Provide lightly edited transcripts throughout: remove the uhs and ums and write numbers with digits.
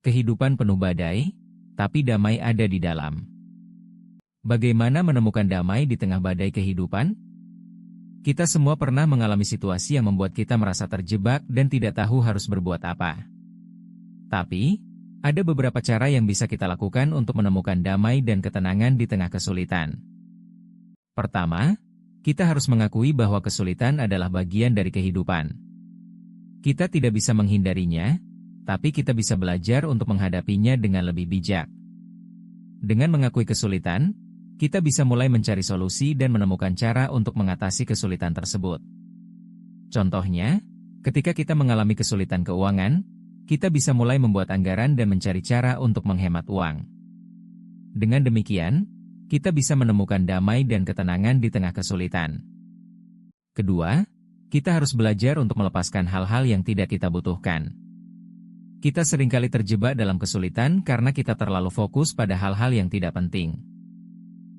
Kehidupan penuh badai, tapi damai ada di dalam. Bagaimana menemukan damai di tengah badai kehidupan? Kita semua pernah mengalami situasi yang membuat kita merasa terjebak dan tidak tahu harus berbuat apa. Tapi, ada beberapa cara yang bisa kita lakukan untuk menemukan damai dan ketenangan di tengah kesulitan. Pertama, kita harus mengakui bahwa kesulitan adalah bagian dari kehidupan. Kita tidak bisa menghindarinya, tapi kita bisa belajar untuk menghadapinya dengan lebih bijak. Dengan mengakui kesulitan, kita bisa mulai mencari solusi dan menemukan cara untuk mengatasi kesulitan tersebut. Contohnya, ketika kita mengalami kesulitan keuangan, kita bisa mulai membuat anggaran dan mencari cara untuk menghemat uang. Dengan demikian, kita bisa menemukan damai dan ketenangan di tengah kesulitan. Kedua, kita harus belajar untuk melepaskan hal-hal yang tidak kita butuhkan. Kita seringkali terjebak dalam kesulitan karena kita terlalu fokus pada hal-hal yang tidak penting.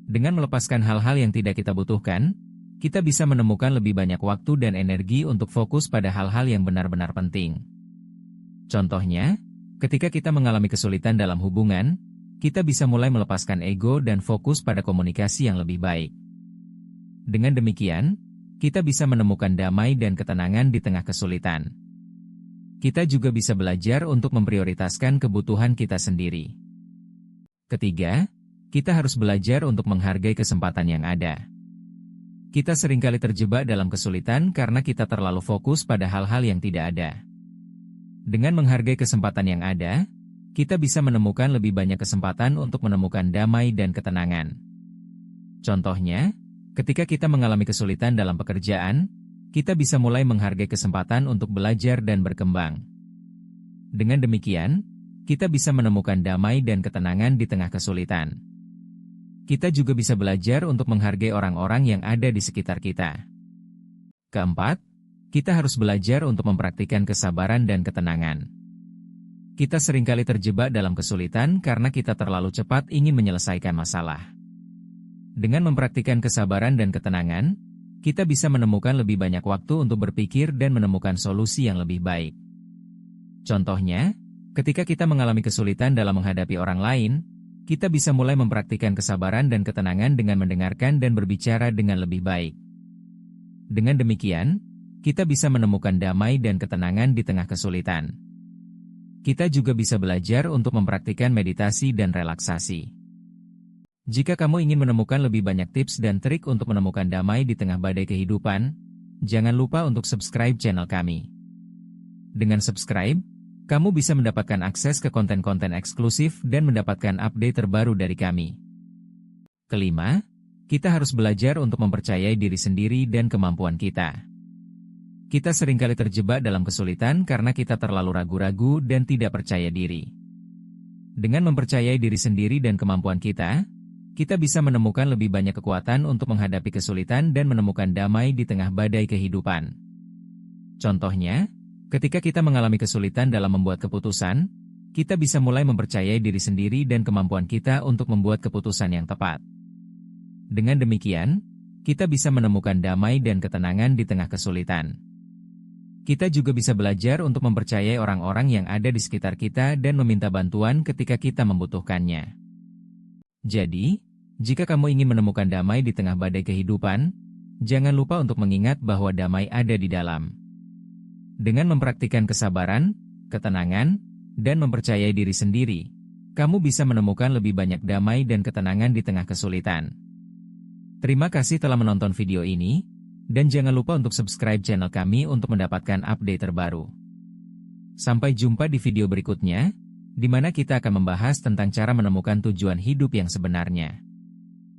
Dengan melepaskan hal-hal yang tidak kita butuhkan, kita bisa menemukan lebih banyak waktu dan energi untuk fokus pada hal-hal yang benar-benar penting. Contohnya, ketika kita mengalami kesulitan dalam hubungan, kita bisa mulai melepaskan ego dan fokus pada komunikasi yang lebih baik. Dengan demikian, kita bisa menemukan damai dan ketenangan di tengah kesulitan. Kita juga bisa belajar untuk memprioritaskan kebutuhan kita sendiri. Ketiga, kita harus belajar untuk menghargai kesempatan yang ada. Kita seringkali terjebak dalam kesulitan karena kita terlalu fokus pada hal-hal yang tidak ada. Dengan menghargai kesempatan yang ada, kita bisa menemukan lebih banyak kesempatan untuk menemukan damai dan ketenangan. Contohnya, ketika kita mengalami kesulitan dalam pekerjaan, kita bisa mulai menghargai kesempatan untuk belajar dan berkembang. Dengan demikian, kita bisa menemukan damai dan ketenangan di tengah kesulitan. Kita juga bisa belajar untuk menghargai orang-orang yang ada di sekitar kita. Keempat, kita harus belajar untuk mempraktikkan kesabaran dan ketenangan. Kita seringkali terjebak dalam kesulitan karena kita terlalu cepat ingin menyelesaikan masalah. Dengan mempraktikkan kesabaran dan ketenangan, kita bisa menemukan lebih banyak waktu untuk berpikir dan menemukan solusi yang lebih baik. Contohnya, ketika kita mengalami kesulitan dalam menghadapi orang lain, kita bisa mulai mempraktikkan kesabaran dan ketenangan dengan mendengarkan dan berbicara dengan lebih baik. Dengan demikian, kita bisa menemukan damai dan ketenangan di tengah kesulitan. Kita juga bisa belajar untuk mempraktikkan meditasi dan relaksasi. Jika kamu ingin menemukan lebih banyak tips dan trik untuk menemukan damai di tengah badai kehidupan, jangan lupa untuk subscribe channel kami. Dengan subscribe, kamu bisa mendapatkan akses ke konten-konten eksklusif dan mendapatkan update terbaru dari kami. Kelima, kita harus belajar untuk mempercayai diri sendiri dan kemampuan kita. Kita seringkali terjebak dalam kesulitan karena kita terlalu ragu-ragu dan tidak percaya diri. Dengan mempercayai diri sendiri dan kemampuan kita bisa menemukan lebih banyak kekuatan untuk menghadapi kesulitan dan menemukan damai di tengah badai kehidupan. Contohnya, ketika kita mengalami kesulitan dalam membuat keputusan, kita bisa mulai mempercayai diri sendiri dan kemampuan kita untuk membuat keputusan yang tepat. Dengan demikian, kita bisa menemukan damai dan ketenangan di tengah kesulitan. Kita juga bisa belajar untuk mempercayai orang-orang yang ada di sekitar kita dan meminta bantuan ketika kita membutuhkannya. Jadi, jika kamu ingin menemukan damai di tengah badai kehidupan, jangan lupa untuk mengingat bahwa damai ada di dalam. Dengan mempraktikkan kesabaran, ketenangan, dan mempercayai diri sendiri, kamu bisa menemukan lebih banyak damai dan ketenangan di tengah kesulitan. Terima kasih telah menonton video ini, dan jangan lupa untuk subscribe channel kami untuk mendapatkan update terbaru. Sampai jumpa di video berikutnya, di mana kita akan membahas tentang cara menemukan tujuan hidup yang sebenarnya.